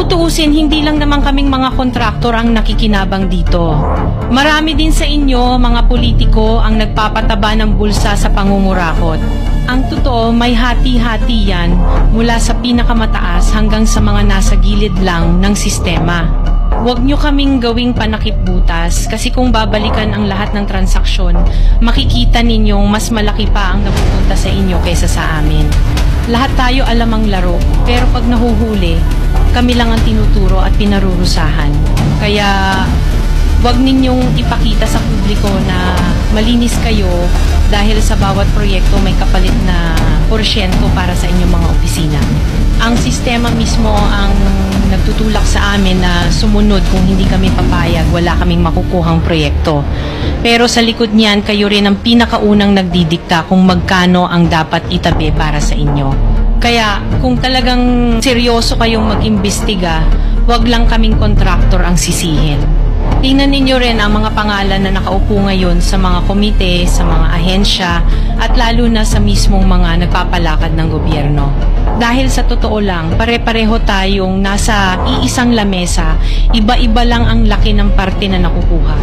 tutuusin, hindi lang naman kaming mga kontraktor ang nakikinabang dito. Marami din sa inyo, mga politiko, ang nagpapataba ng bulsa sa pangungurakot. Ang totoo, may hati-hati yan mula sa pinakamataas hanggang sa mga nasa gilid lang ng sistema. Huwag nyo kaming gawing panakip-butas kasi kung babalikan ang lahat ng transaksyon, makikita ninyong mas malaki pa ang napupunta sa inyo kaysa sa amin. Lahat tayo alam ang laro, pero pag nahuhuli, kami lang ang tinuturo at pinarurusahan. Kaya huwag ninyong ipakita sa publiko na malinis kayo dahil sa bawat proyekto may kapalit na porsyento para sa inyong mga opisina. Ang sistema mismo ang nagtutulak sa amin na sumunod. Kung hindi kami papayag, wala kaming makukuhang proyekto. Pero sa likod niyan, kayo rin ang pinakaunang nagdidikta kung magkano ang dapat itabi para sa inyo. Kaya kung talagang seryoso kayong mag-imbestiga, wag lang kaming kontraktor ang sisihin. Tingnan ninyo rin ang mga pangalan na nakaupo ngayon sa mga komite, sa mga ahensya, at lalo na sa mismong mga nagpapalakad ng gobyerno. Dahil sa totoo lang, pare-pareho tayong nasa iisang lamesa, iba-iba lang ang laki ng parte na nakukuha.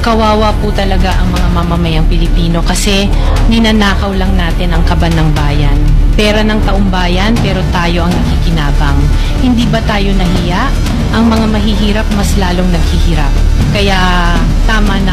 Kawawa po talaga ang mga mamamayang Pilipino kasi ninanakaw lang natin ang kaban ng bayan. Pera ng taong bayan pero tayo ang nakikinabang. Hindi ba tayo nahiya? Ang mga mahihirap mas lalong naghihirap. Kaya tama na